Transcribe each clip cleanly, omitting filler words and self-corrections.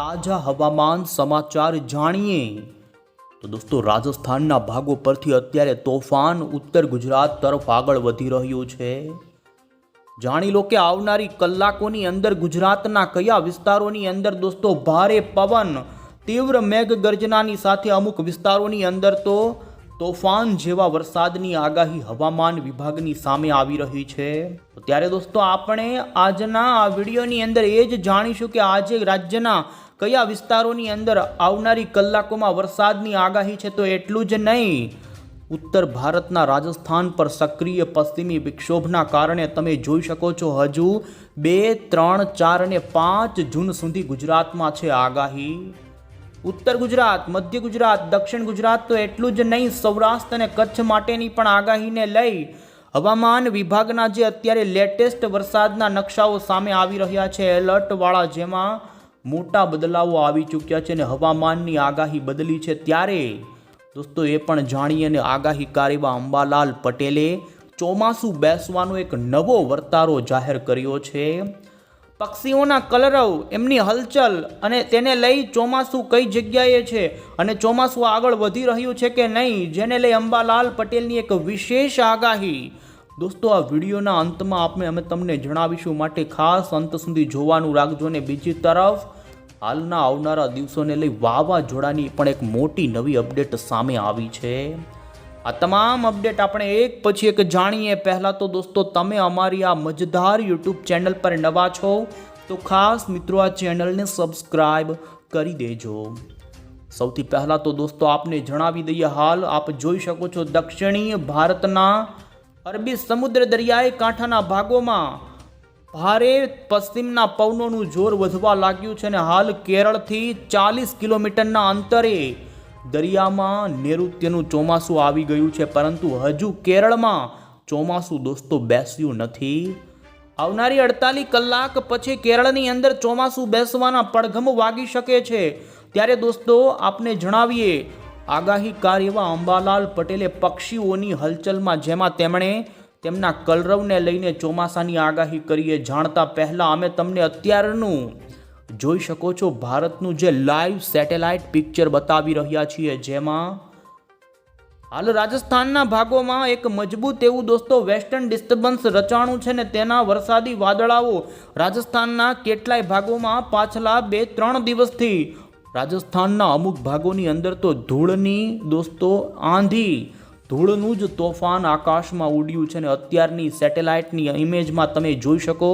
તાજા હવામાન સમાચાર જાણીએ તો દોસ્તો, રાજસ્થાનના ભાગો પરથી અત્યારે તોફાન ઉત્તર ગુજરાત તરફ આગળ વધી રહ્યું છે. જાણી લો કે આવનારી કલાકોની અંદર ગુજરાતના કયા વિસ્તારોની અંદર દોસ્તો ભારે પવન, તીવ્ર મેઘ ગર્જનાની સાથે અમુક વિસ્તારોની અંદર તો તોફાન જેવા વરસાદની આગાહી હવામાન વિભાગની સામે આવી રહી છે. ત્યારે દોસ્તો આપણે આજના આ વિડીયોની અંદર એ જ જાણીશું કે આજે રાજ્યના કયા વિસ્તારોની અંદર આવનારી કલાકોમાં વરસાદની આગાહી છે. તો એટલું જ નહીં, ઉત્તર ભારતના રાજસ્થાન પર સક્રિય પશ્ચિમી વિક્ષોભના કારણે તમે જોઈ શકો છો હજુ 2, 3, 4 અને 5 જૂન સુધી ગુજરાતમાં છે આગાહી. ઉત્તર ગુજરાત, મધ્ય ગુજરાત, દક્ષિણ ગુજરાત તો એટલું જ નહીં, સૌરાષ્ટ્ર અને કચ્છ માટેની પણ આગાહીને લઈ હવામાન વિભાગના જે અત્યારે લેટેસ્ટ વરસાદના નકશાઓ સામે આવી રહ્યા છે એલર્ટવાળા, જેમાં મોટા બદલાવો આવી ચૂક્યા છે અને હવામાનની આગાહી બદલી છે. ત્યારે દોસ્તો એ પણ જાણીએ અને આગાહીકાર એવા અંબાલાલ પટેલે ચોમાસું બેસવાનો એક નવો વર્તારો જાહેર કર્યો છે. પક્ષીઓના કલરવ, એમની હલચલ અને તેને લઈ ચોમાસું કઈ જગ્યાએ છે અને ચોમાસું આગળ વધી રહ્યું છે કે નહીં, જેને લઈ અંબાલાલ પટેલની એક વિશેષ આગાહી. દોસ્તો આ વિડીયોના અંતમાં અમે તમને જણાવીશું, માટે ખાસ અંત સુધી જોવાનું રાખજો. અને બીજી તરફ હાલના આવનારા દિવસોને લઈ વાવાઝોડાની પણ એક મોટી નવી અપડેટ સામે આવી છે. આ તમામ અપડેટ આપણે એક પછી એક જાણીએ. પહેલાં તો દોસ્તો તમે અમારી આ મજેદાર યુટ્યુબ ચેનલ પર નવા છો તો ખાસ મિત્રો આ ચેનલને સબસ્ક્રાઈબ કરી દેજો. સૌથી પહેલાં તો દોસ્તો આપને જણાવી દઈએ, હાલ આપ જોઈ શકો છો દક્ષિણીય ભારતના અરબી સમુદ્ર દરિયાઈ કાંઠાના ભાગોમાં ભારે પશ્ચિમના પવનોનું જોર વધવા લાગ્યું છે અને હાલ કેરળથી 40 કિલોમીટરના અંતરે દરિયામાં નૈઋત્યનું ચોમાસું આવી ગયું છે, પરંતુ હજુ કેરળમાં ચોમાસું દોસ્તો બેસ્યું નથી. આવનારી 48 કલાક પછી કેરળની અંદર ચોમાસું બેસવાના પડઘમ વાગી શકે છે. ત્યારે દોસ્તો આપને જણાવીએ, આગાહીકાર એવા અંબાલાલ પટેલે પક્ષીઓની હલચલમાં, જેમાં તેમણે તેમના કલરવને લઈને ચોમાસાની આગાહી કરીએ. જાણતા પહેલાં અમે તમને અત્યારનું જોઈ શકો છો ભારતનું જે લાઈવ સેટેલાઇટ પિક્ચર બતાવી રહ્યા છીએ, જેમાં હાલ રાજસ્થાનના ભાગોમાં એક મજબૂત એવું દોસ્તો વેસ્ટર્ન ડિસ્ટર્બન્સ રચાણું છે ને તેના વરસાદી વાદળાઓ રાજસ્થાનના કેટલાય ભાગોમાં પાછલા 2-3 દિવસથી રાજસ્થાનના અમુક ભાગોની અંદર તો ધૂળની દોસ્તો આંધી, ધૂળનું જ તોફાન આકાશમાં ઉડ્યું છે. અને અત્યારની સેટેલાઇટની ઇમેજમાં તમે જોઈ શકો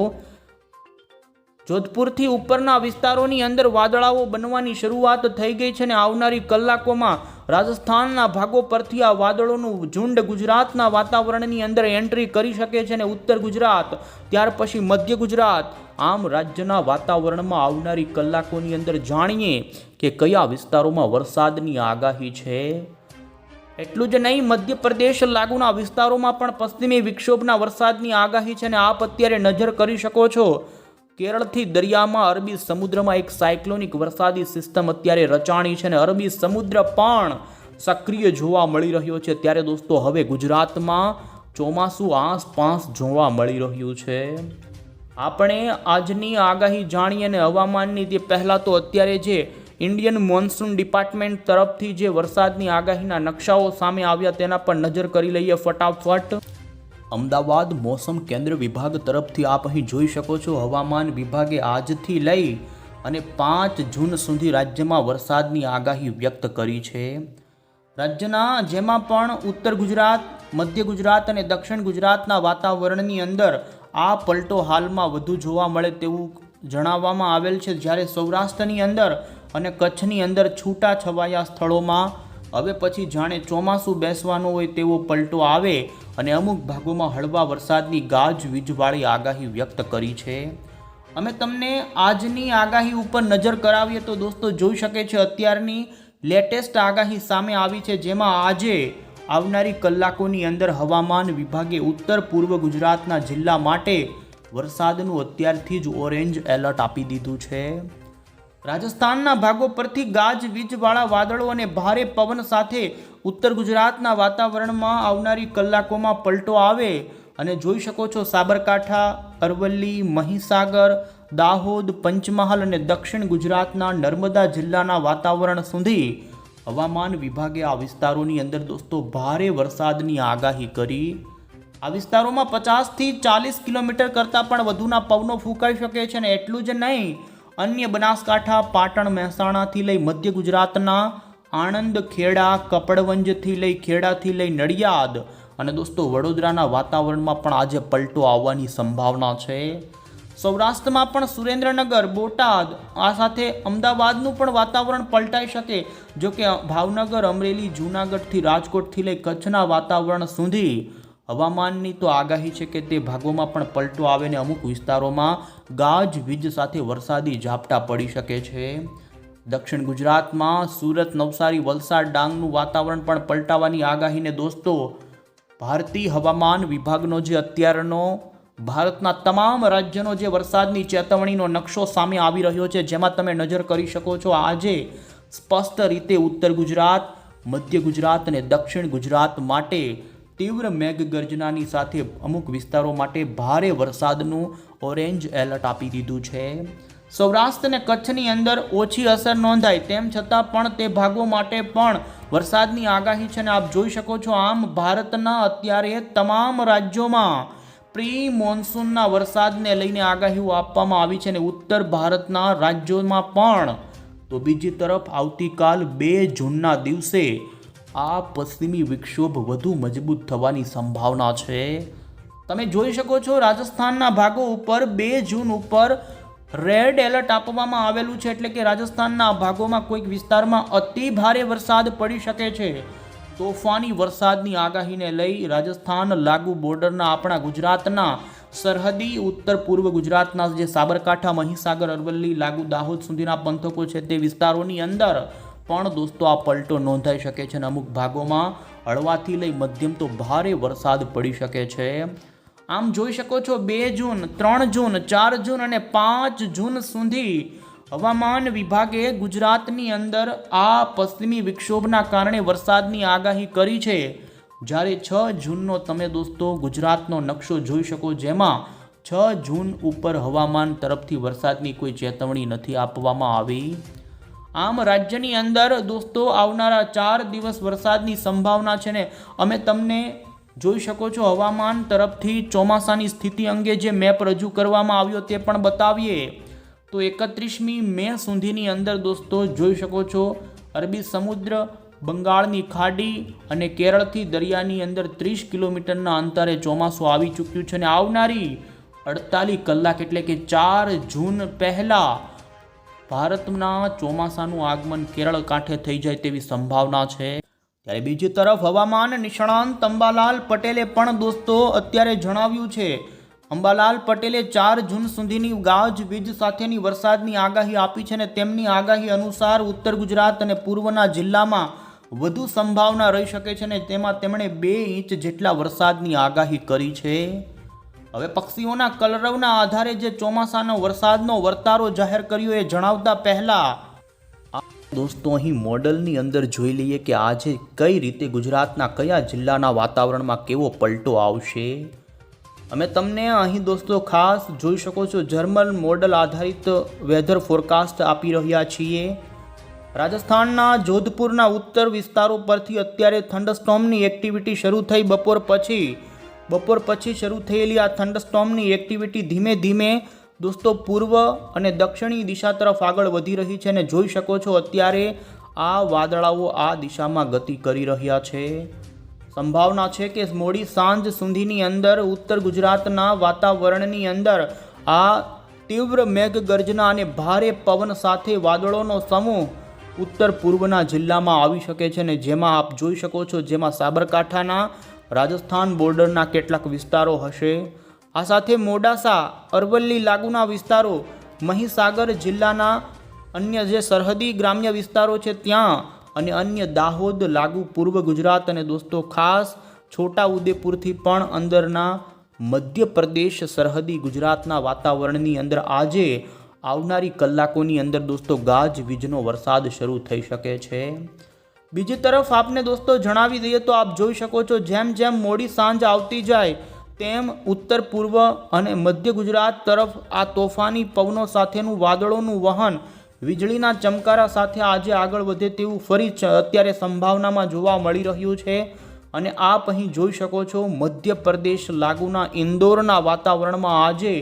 જોધપુરથી ઉપરના વિસ્તારોની અંદર વાદળાઓ બનવાની શરૂઆત થઈ ગઈ છે અને આવનારી કલાકોમાં રાજસ્થાનના ભાગો પરથી આ વાદળોનું ઝુંડ ગુજરાતના વાતાવરણની અંદર એન્ટ્રી કરી શકે છે. અને ઉત્તર ગુજરાત, ત્યાર પછી મધ્ય ગુજરાત, આમ રાજ્યના વાતાવરણમાં આવનારી કલાકોની અંદર જાણીએ કે કયા વિસ્તારોમાં વરસાદની આગાહી છે. એટલું જ નહીં, મધ્યપ્રદેશ લાગુના વિસ્તારોમાં પણ પશ્ચિમી વિક્ષોભના વરસાદની આગાહી છે અને આપ અત્યારે નજર કરી શકો છો કેરળથી દરિયામાં અરબી સમુદ્રમાં એક સાયક્લોનિક વરસાદી સિસ્ટમ અત્યારે રચાણી છે અને અરબી સમુદ્ર પણ સક્રિય જોવા મળી રહ્યો છે. ત્યારે દોસ્તો હવે ગુજરાતમાં ચોમાસું આસપાસ જોવા મળી રહ્યું છે. આપણે આજની આગાહી જાણીએ અને હવામાનની તે પહેલાં તો અત્યારે જે ઇન્ડિયન મોન્સૂન ડિપાર્ટમેન્ટ તરફથી જે વરસાદની આગાહીના નકશાઓ સામે આવ્યા તેના પર નજર કરી લઈએ ફટાફટ. અમદાવાદ મોસમ કેન્દ્ર વિભાગ તરફથી આપ અહીં જોઈ શકો છો, હવામાન વિભાગે આજથી લઈ અને 5 જૂન સુધી રાજ્યમાં વરસાદની આગાહી વ્યક્ત કરી છે. રાજ્યના જેમાં પણ ઉત્તર ગુજરાત, મધ્ય ગુજરાત અને દક્ષિણ ગુજરાતના વાતાવરણની અંદર આ પલટો હાલમાં વધુ જોવા મળે તેવું જણાવવામાં આવેલ છે. જ્યારે સૌરાષ્ટ્રની અંદર અને કચ્છની અંદર છૂટા છવાયા સ્થળોમાં હવે પછી જાણે ચોમાસું બેસવાનું હોય તેવો પલટો આવે અને અમુક ભાગોમાં હળવા વરસાદની ગાજવીજવાળી આગાહી વ્યક્ત કરી છે. અમે તમને આજની આગાહી ઉપર નજર કરાવીએ તો દોસ્તો જોઈ શકે છે અત્યારની લેટેસ્ટ આગાહી સામે આવી છે, જેમાં આજે આવનારી કલાકોની અંદર હવામાન વિભાગે ઉત્તર પૂર્વ ગુજરાતના જિલ્લા માટે વરસાદનું અત્યારથી જ ઓરેન્જ એલર્ટ આપી દીધું છે. રાજસ્થાનના ભાગો પરથી ગાજવીજવાળા વાદળો અને ભારે પવન સાથે ઉત્તર ગુજરાતના વાતાવરણમાં આવનારી કલાકોમાં પલટો આવે અને જોઈ શકો છો સાબરકાંઠા, અરવલ્લી, મહીસાગર, દાહોદ, પંચમહાલ અને દક્ષિણ ગુજરાતના નર્મદા જિલ્લાના વાતાવરણ સુધી હવામાન વિભાગે આ વિસ્તારોની અંદર દોસ્તો ભારે વરસાદની આગાહી કરી. આ વિસ્તારોમાં 50થી 40 કિલોમીટર કરતાં પણ વધુના પવનો ફૂંકાઈ શકે છે. અને એટલું જ નહીં, અન્ય બનાસકાંઠા, પાટણ, મહેસાણાથી લઈ મધ્ય ગુજરાતના આણંદ, ખેડા, કપડવંજથી લઈ ખેડાથી લઈ નડિયાદ અને દોસ્તો વડોદરાના વાતાવરણમાં પણ આજે પલટો આવવાની સંભાવના છે. સૌરાષ્ટ્રમાં પણ સુરેન્દ્રનગર, બોટાદ આ સાથે અમદાવાદનું પણ વાતાવરણ પલટાઈ શકે. જો કે ભાવનગર, અમરેલી, જૂનાગઢથી રાજકોટથી લઈ કચ્છના વાતાવરણ સુધી હવામાનની તો આગાહી છે કે તે ભાગોમાં પણ પલટો આવે ને અમુક વિસ્તારોમાં ગાજવીજ સાથે વરસાદી ઝાપટા પડી શકે છે. દક્ષિણ ગુજરાતમાં સુરત, નવસારી, વલસાડ, ડાંગનું વાતાવરણ પણ પલટાવાની આગાહીને દોસ્તો ભારતીય હવામાન વિભાગનો જે અત્યારનો ભારતના તમામ રાજ્યનો જે વરસાદની ચેતવણીનો નકશો સામે આવી રહ્યો છે, જેમાં તમે નજર કરી શકો છો. આજે સ્પષ્ટ રીતે ઉત્તર ગુજરાત, મધ્ય ગુજરાત અને દક્ષિણ ગુજરાત માટે તીવ્ર મેઘગર્જનાની સાથે અમુક વિસ્તારો માટે ભારે વરસાદનું ઓરેન્જ એલર્ટ આપી દીધું છે. સૌરાષ્ટ્ર અને કચ્છની અંદર ઓછી અસર નોંધાય તેમ છતાં પણ તે ભાગો માટે પણ વરસાદની આગાહી છે. અને આપ જોઈ શકો છો, આમ ભારતના અત્યારે તમામ રાજ્યોમાં પ્રી મોન્સૂનના વરસાદને લઈને આગાહીઓ આપવામાં આવી છે. અને ઉત્તર ભારતના રાજ્યોમાં પણ. તો બીજી તરફ આવતીકાલ 2 જૂનના દિવસે આ પશ્ચિમી વિક્ષોભ વધુ મજબૂત થવાની સંભાવના છે. તમે જોઈ શકો છો, રાજસ્થાનના ભાગો ઉપર 2 જૂન ઉપર રેડ એલર્ટ આપવામાં આવેલું છે. એટલે કે રાજસ્થાનના ભાગોમાં કોઈક વિસ્તારમાં અતિ ભારે વરસાદ પડી શકે છે. તોફાની વરસાદની આગાહીને લઈ રાજસ્થાન લાગુ બોર્ડરના આપણા ગુજરાતના સરહદી ઉત્તર પૂર્વ ગુજરાતના જે સાબરકાંઠા, મહીસાગર, અરવલ્લી લાગુ દાહોદ સુધીના પંથકો છે તે વિસ્તારોની અંદર પણ દોસ્તો આ પલટો નોંધાઈ શકે છે. અને અમુક ભાગોમાં હળવાથી લઈ મધ્યમ તો ભારે વરસાદ પડી શકે છે. આમ જોઈ શકો છો, 2 જૂન, 3 જૂન, 4 જૂન અને 5 જૂન સુધી હવામાન વિભાગે ગુજરાતની અંદર આ પશ્ચિમી વિક્ષોભના કારણે વરસાદની આગાહી કરી છે. જ્યારે 6 જૂનનો તમે દોસ્તો ગુજરાતનો નકશો જોઈ શકો, જેમાં 6 જૂન ઉપર હવામાન તરફથી વરસાદની કોઈ ચેતવણી નથી આપવામાં આવી. આમ રાજ્યની અંદર દોસ્તો આવનારા 4 દિવસ વરસાદની સંભાવના છે. ને અમે તમને જોઈ શકો છો હવામાન તરફથી ચોમાસાની સ્થિતિ અંગે જે મેપ રજૂ કરવામાં આવ્યો તે પણ બતાવીએ. તો 31મી મે સુધીની અંદર દોસ્તો જોઈ શકો છો, અરબી સમુદ્ર, બંગાળની ખાડી અને કેરળથી દરિયાની અંદર 30 કિલોમીટરના અંતરે ચોમાસું આવી ચૂક્યું છે. અને આવનારી 48 કલાક એટલે કે 4 જૂન પહેલાં ભારતના ચોમાસાનું આગમન કેરળ કાંઠે થઈ જાય તેવી સંભાવના છે. ત્યારે બીજી તરફ હવામાન નિષ્ણાંત અંબાલાલ પટેલે પણ દોસ્તો અત્યારે જણાવ્યું છે. અંબાલાલ પટેલે 4 જૂન સુધીની ગાજવીજ સાથેની વરસાદની આગાહી આપી છે. અને તેમની આગાહી અનુસાર ઉત્તર ગુજરાત અને પૂર્વના જિલ્લામાં વધુ સંભાવના રહી શકે છે. અને તેમાં તેમણે 2 ઇંચ જેટલા વરસાદની આગાહી કરી છે. હવે પક્ષીઓના કલરવના આધારે જે ચોમાસાનો વરસાદનો વર્તારો જાહેર કર્યો એ જણાવતા પહેલા દોસ્તો અહીં મોડલની અંદર જોઈ લઈએ કે આજે કઈ રીતે ગુજરાતના કયા જિલ્લાના વાતાવરણમાં કેવો પલટો આવશે. અમે તમને અહીં દોસ્તો ખાસ જોઈ શકો છો જર્મન મોડલ આધારિત વેધર ફોરકાસ્ટ આપી રહ્યા છીએ. રાજસ્થાનના જોધપુરના ઉત્તર વિસ્તારો પરથી અત્યારે થંડરસ્ટોર્મની એક્ટિવિટી શરૂ થઈ. બપોર પછી શરૂ થયેલી આ થંડરસ્ટોર્મની એક્ટિવિટી ધીમે ધીમે દોસ્તો પૂર્વ અને દક્ષિણી દિશા તરફ આગળ વધી રહી છે. અને જોઈ શકો છો અત્યારે આ વાદળાઓ આ દિશામાં ગતિ કરી રહ્યા છે. સંભાવના છે કે મોડી સાંજ સુધીની અંદર ઉત્તર ગુજરાતના વાતાવરણની અંદર આ તીવ્ર મેઘગર્જના અને ભારે પવન સાથે વાદળોનો સમૂહ ઉત્તર પૂર્વના જિલ્લામાં આવી શકે છે. અને જેમાં આપ જોઈ શકો છો, જેમાં સાબરકાંઠાના રાજસ્થાન બોર્ડરના કેટલાક વિસ્તારો હશે. આ સાથે મોડાસા, અરવલ્લી લાગુના વિસ્તારો, મહીસાગર જિલ્લાના અન્ય જે સરહદી ગ્રામ્ય વિસ્તારો છે ત્યાં, અને અન્ય દાહોદ લાગુ પૂર્વ ગુજરાત અને દોસ્તો ખાસ છોટા ઉદેપુરથી પણ અંદરના મધ્યપ્રદેશ સરહદી ગુજરાતના વાતાવરણની અંદર આજે આવનારી કલાકોની અંદર દોસ્તો ગાજવીજનો વરસાદ શરૂ થઈ શકે છે. બીજી તરફ આપને દોસ્તો જણાવી દઈએ તો આપ જોઈ શકો છો જેમ જેમ મોડી સાંજ આવતી જાય તેમ ઉત્તર પૂર્વ અને મધ્ય ગુજરાત તરફ આ તોફાની પવનો સાથેનું વાદળોનું વહન વીજળીના ચમકારા સાથે આજે આગળ વધે તેવું ફરી અત્યારે સંભાવનામાં જોવા મળી રહ્યું છે। અને આપ અહીં જોઈ શકો છો મધ્યપ્રદેશ લાગુના ઇન્દોરના વાતાવરણમાં આજે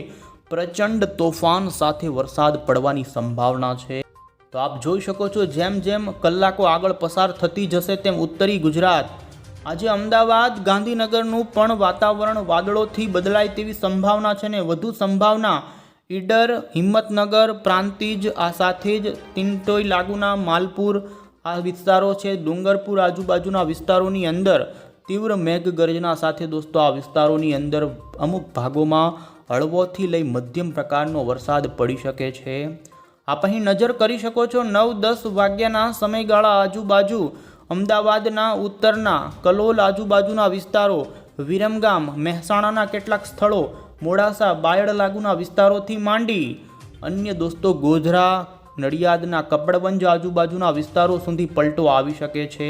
પ્રચંડ તોફાન સાથે વરસાદ પડવાની સંભાવના છે। તો આપ જોઈ શકો છો જેમ જેમ કલાકો આગળ પસાર થતી જશે તેમ ઉત્તરી ગુજરાત આજે અમદાવાદ ગાંધીનગરનું પણ વાતાવરણ વાદળોથી બદલાય તેવી સંભાવના છે ને વધુ સંભાવના ઈડર હિંમતનગર પ્રાંતિજ આ સાથે જ તિંટોઈ લાગુના માલપુર આ વિસ્તારો છે ડુંગરપુર આજુબાજુના વિસ્તારોની અંદર તીવ્ર મેઘગર્જના સાથે દોસ્તો આ વિસ્તારોની અંદર અમુક ભાગોમાં હળવોથી લઈ મધ્યમ પ્રકારનો વરસાદ પડી શકે છે। આપ અહીં નજર કરી શકો છો 9-10 વાગ્યાના સમયગાળા આજુબાજુ અમદાવાદના ઉત્તરના કલોલ આજુબાજુના વિસ્તારો વિરમગામ મહેસાણાના કેટલાક સ્થળો મોડાસા બાયડ લાગુના વિસ્તારોથી માંડી અન્ય દોસ્તો ગોધરા નડિયાદના કપડવંજ આજુબાજુના વિસ્તારો સુધી પલટો આવી શકે છે।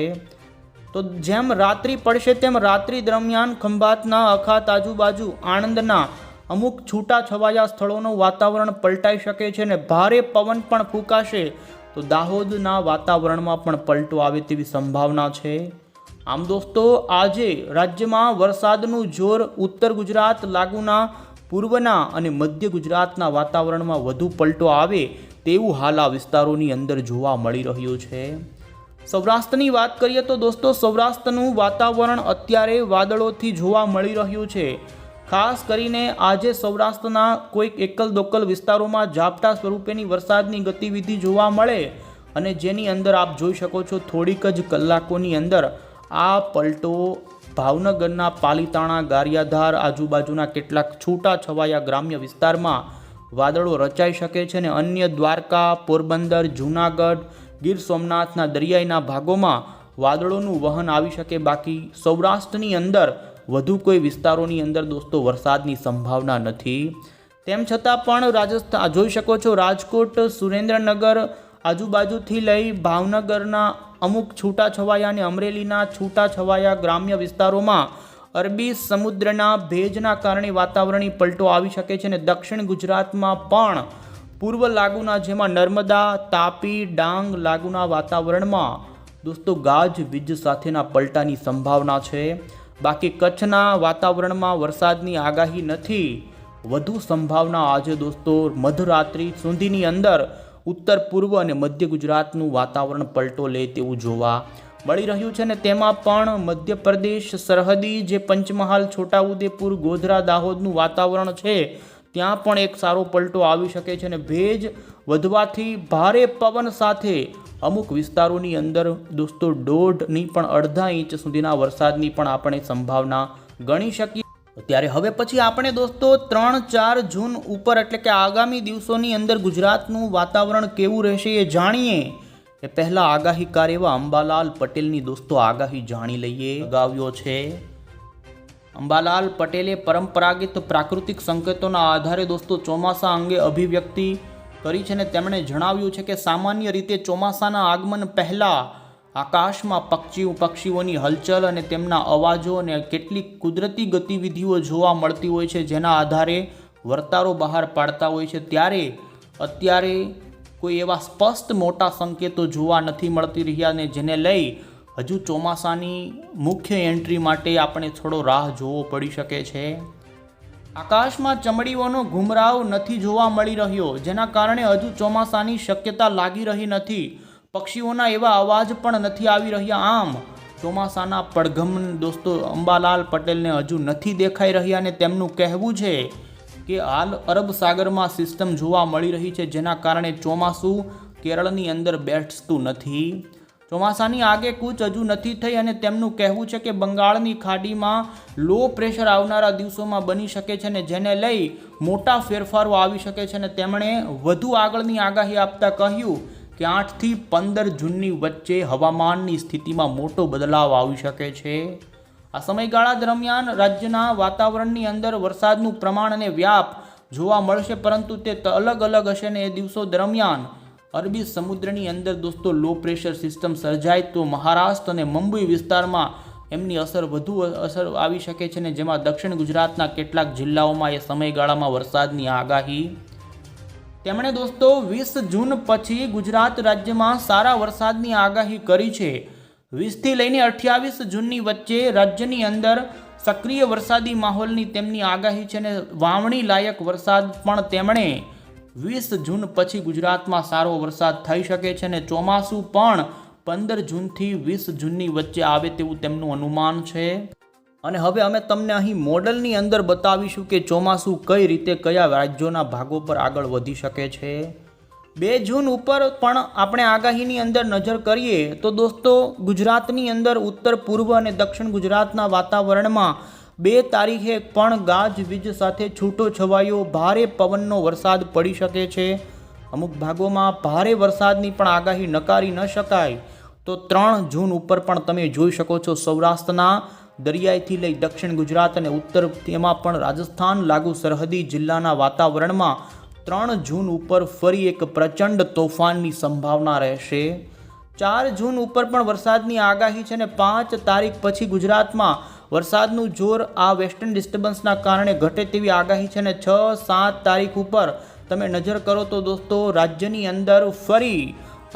તો જેમ રાત્રિ પડશે તેમ રાત્રિ દરમિયાન ખંભાતના અખાત આજુબાજુ આણંદના અમુક છૂટા છવાયા સ્થળોનું વાતાવરણ પલટાઈ શકે છે અને ભારે પવન પણ ફૂંકાશે તો દાહોદના વાતાવરણમાં પણ પલટો આવે તેવી સંભાવના છે। આમ દોસ્તો આજે રાજ્યમાં વરસાદનું જોર ઉત્તર ગુજરાત લાગુના પૂર્વના અને મધ્ય ગુજરાતના વાતાવરણમાં વધુ પલટો આવે તેવું હાલ આ વિસ્તારોની અંદર જોવા મળી રહ્યું છે। સૌરાષ્ટ્રની વાત કરીએ તો દોસ્તો સૌરાષ્ટ્રનું વાતાવરણ અત્યારે વાદળોથી જોવા મળી રહ્યું છે। ખાસ કરીને આજે સૌરાષ્ટ્રના કોઈક એકલ દોકલ વિસ્તારોમાં ઝાપટા સ્વરૂપેની વરસાદની ગતિવિધિ જોવા મળે અને જેની અંદર આપ જોઈ શકો છો થોડીક જ કલાકોની અંદર આ પલટો ભાવનગરના પાલીતાણા ગારિયાધાર આજુબાજુના કેટલાક છૂટા છવાયા ગ્રામ્ય વિસ્તારમાં વાદળો રચાઈ શકે છે અને અન્ય દ્વારકા પોરબંદર જૂનાગઢ ગીર સોમનાથના દરિયાઈના ભાગોમાં વાદળોનું વહન આવી શકે। બાકી સૌરાષ્ટ્રની અંદર વધુ કોઈ વિસ્તારોની અંદર દોસ્તો વરસાદની સંભાવના નથી। તેમ છતાં પણ રાજસ્થાન જોઈ શકો છો રાજકોટ સુરેન્દ્રનગર આજુબાજુથી લઈ ભાવનગરના અમુક છૂટાછવાયા અને અમરેલીના છૂટાછવાયા ગ્રામ્ય વિસ્તારોમાં અરબી સમુદ્રના ભેજના કારણે વાતાવરણીય પલટો આવી શકે છે અને દક્ષિણ ગુજરાતમાં પણ પૂર્વ લાગુના જેમાં નર્મદા તાપી ડાંગ લાગુના વાતાવરણમાં દોસ્તો ગાજવીજ સાથેના પલટાની સંભાવના છે। બાકી કચ્છના વાતાવરણમાં વરસાદની આગાહી નથી। વધુ સંભાવના આજે દોસ્તો મધરાત્રિ સુધીની અંદર ઉત્તર પૂર્વ અને મધ્ય ગુજરાતનું વાતાવરણ પલટો લે તેવું જોવા મળી રહ્યું છે અને તેમાં પણ મધ્યપ્રદેશ સરહદી જે પંચમહાલ છોટાઉદેપુર ગોધરા દાહોદનું વાતાવરણ છે ત્યાં પણ એક સારો પલટો આવી શકે છે અને ભેજ વધવાથી ભારે પવન સાથે અમુક વિસ્તારોની અંદર દોસ્તો 1.5 પણ અડધા ઇંચ સુધીના વરસાદની પણ આપણે સંભાવના ગણી શકીએ। ત્યારે હવે પછી આપણે દોસ્તો 3-4 જૂન ઉપર એટલે કે આગામી દિવસોની અંદર ગુજરાતનું વાતાવરણ કેવું રહેશે એ જાણીએ એ પહેલાં આગાહીકાર એવા અંબાલાલ પટેલની દોસ્તો આગાહી જાણી લઈએ। અગાવ્યો છે અંબાલાલ પટેલે પરંપરાગત પ્રાકૃતિક સંકેતોના આધારે દોસ્તો ચોમાસા અંગે અભિવ્યક્તિ કરી છે અને તેમણે જણાવ્યું છે કે સામાન્ય રીતે ચોમાસાના આગમન પહેલાં આકાશમાં પક્ષીઓની હલચલ અને તેમના અવાજો અને કેટલીક કુદરતી ગતિવિધિઓ જોવા મળતી હોય છે જેના આધારે વર્તારો બહાર પાડતા હોય છે। ત્યારે અત્યારે કોઈ એવા સ્પષ્ટ મોટા સંકેતો જોવા નથી મળતી રહ્યા અને જેને લઈ હજુ ચોમાસાની મુખ્ય એન્ટ્રી માટે આપણે થોડો રાહ જોવો પડી શકે છે। આકાશમાં ચમડીઓનો ઘુમરાવ નથી જોવા મળી રહ્યો જેના કારણે હજુ ચોમાસાની શક્યતા લાગી રહી નથી। પક્ષીઓના એવા અવાજ પણ નથી આવી રહ્યા। આમ ચોમાસાના પડઘમ દોસ્તો અંબાલાલ પટેલને હજુ નથી દેખાઈ રહ્યા અને તેમનું કહેવું છે કે હાલ અરબ સાગરમાં સિસ્ટમ જોવા મળી રહી છે જેના કારણે ચોમાસું કેરળની અંદર બેસતું નથી। ચોમાસાની આગેકૂચ હજુ નથી થઈ અને તેમનું કહેવું છે કે બંગાળની ખાડીમાં લો પ્રેશર આવનારા દિવસોમાં બની શકે છે અને જેને લઈ મોટા ફેરફારો આવી શકે છે અને તેમણે વધુ આગળની આગાહી આપતા કહ્યું કે 8 થી 15 જૂનની વચ્ચે હવામાનની સ્થિતિમાં મોટો બદલાવ આવી શકે છે। આ સમયગાળા દરમિયાન રાજ્યના વાતાવરણની અંદર વરસાદનું પ્રમાણ અને વ્યાપ જોવા મળશે પરંતુ તે અલગ અલગ હશે અને એ દિવસો દરમિયાન અરબી સમુદ્રની અંદર દોસ્તો લો પ્રેશર સિસ્ટમ સર્જાય તો મહારાષ્ટ્ર અને મુંબઈ વિસ્તારમાં એમની વધુ અસર આવી શકે છે ને જેમાં દક્ષિણ ગુજરાતના કેટલાક જિલ્લાઓમાં એ સમયગાળામાં વરસાદની આગાહી. તેમણે દોસ્તો 20 જૂન પછી ગુજરાત રાજ્યમાં સારા વરસાદની આગાહી કરી છે. 20થી લઈને 28 જૂનની વચ્ચે રાજ્યની અંદર સક્રિય વરસાદી માહોલની તેમની આગાહી છે ને વાવણી લાયક વરસાદ પણ તેમણે 20 જૂન પછી ગુજરાતમાં સારો વરસાદ થઈ શકે છે ને ચોમાસું પણ 15 જૂનથી 20 જૂનની વચ્ચે આવે તેવું તેમનું અનુમાન છે. અને હવે અમે તમને અહીં મોડલની અંદર બતાવીશું કે ચોમાસું કઈ રીતે કયા રાજ્યોના ભાગો પર આગળ વધી શકે છે. 2 જૂન ઉપર પણ આપણે આગાહીની અંદર નજર કરીએ તો દોસ્તો ગુજરાતની અંદર ઉત્તર પૂર્વ અને દક્ષિણ ગુજરાતના વાતાવરણમાં 2 તારીખે પણ ગાજવીજ સાથે છૂટો છવાયો ભારે પવનનો વરસાદ પડી શકે છે. અમુક ભાગોમાં ભારે વરસાદની પણ આગાહી નકારી ન શકાય. તો 3 જૂન ઉપર પણ તમે જોઈ શકો છો સૌરાષ્ટ્રના દરિયાઈથી લઈ દક્ષિણ ગુજરાત અને ઉત્તર તેમાં પણ રાજસ્થાન લાગુ સરહદી જિલ્લાના વાતાવરણમાં 3 જૂન ઉપર ફરી એક પ્રચંડ તોફાનની સંભાવના રહેશે. 4 જૂન ઉપર પણ વરસાદની આગાહી છે ને 5 તારીખ પછી ગુજરાતમાં વરસાદનું જોર આ વેસ્ટર્ન ડિસ્ટર્બન્સના કારણે ઘટે તેવી આગાહી છે ને 6-7 તારીખ ઉપર તમે નજર કરો તો દોસ્તો રાજ્યની અંદર ફરી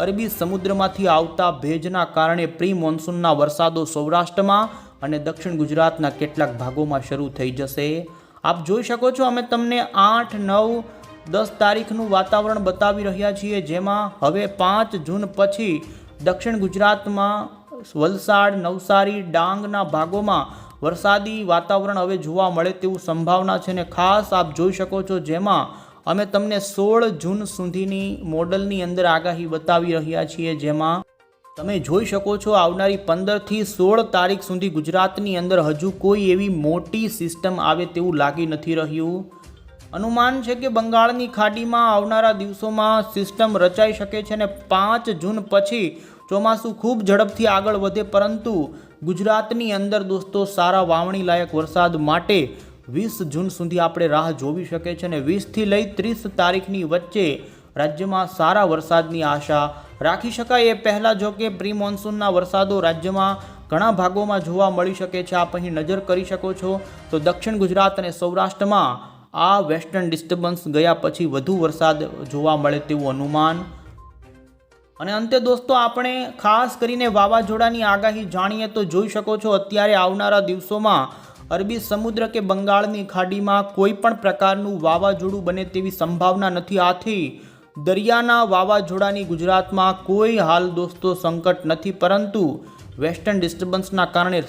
અરબી સમુદ્રમાંથી આવતા ભેજના કારણે પ્રી મોન્સૂનના વરસાદો સૌરાષ્ટ્રમાં અને દક્ષિણ ગુજરાતના કેટલાક ભાગોમાં શરૂ થઈ જશે. આપ જોઈ શકો છો અમે તમને 8, 9, 10 તારીખનું વાતાવરણ બતાવી રહ્યા છીએ જેમાં હવે 5 જૂન પછી દક્ષિણ ગુજરાતમાં વલસાડ, નવસારી, ડાંગના ભાગોમાં વરસાદી વાતાવરણ હવે જોવા મળે તેવું સંભાવના છે ને ખાસ આપ જોઈ શકો છો જેમાં અમે તમને 16 જૂન સુધીની મોડલની અંદર આગાહી બતાવી રહ્યા છીએ જેમાં તમે જોઈ શકો છો આવનારી 15થી 16 તારીખ સુધી ગુજરાતની અંદર હજુ કોઈ એવી મોટી સિસ્ટમ આવે તેવું લાગી નથી રહ્યું. અનુમાન છે કે બંગાળની ખાડીમાં આવનારા દિવસોમાં સિસ્ટમ રચાઈ શકે છે અને 5 જૂન પછી ચોમાસું ખૂબ ઝડપથી આગળ વધે પરંતુ ગુજરાતની અંદર દોસ્તો સારા વાવણી લાયક વરસાદ માટે 20 જૂન સુધી આપણે રાહ જોવી શકે છે અને 20થી લઈ 30 તારીખની વચ્ચે રાજ્યમાં સારા વરસાદની આશા રાખી શકાય. એ પહેલાં જો કે પ્રી મોન્સૂનના વરસાદો રાજ્યમાં ઘણા ભાગોમાં જોવા મળી શકે છે. આપ અહીં નજર કરી શકો છો તો દક્ષિણ ગુજરાત અને સૌરાષ્ટ્રમાં આ વેસ્ટર્ન ડિસ્ટર્બન્સ ગયા પછી વધુ વરસાદ જોવા મળે તેવું અનુમાન. અને અંતે દોસ્તો આપણે ખાસ કરીને વાવાઝોડાની આગાહી જાણીએ તો જોઈ શકો છો અત્યારે આવનારા દિવસોમાં અરબી સમુદ્ર કે બંગાળની ખાડીમાં કોઈ પણ પ્રકારનું વાવાઝોડું બને તેવી સંભાવના નથી. આથી દરિયાના વાવાઝોડાની ગુજરાતમાં કોઈ હાલ દોસ્તો સંકટ નથી પરંતુ વેસ્ટર્ન ડિસ્ટર્બન્સના કારણે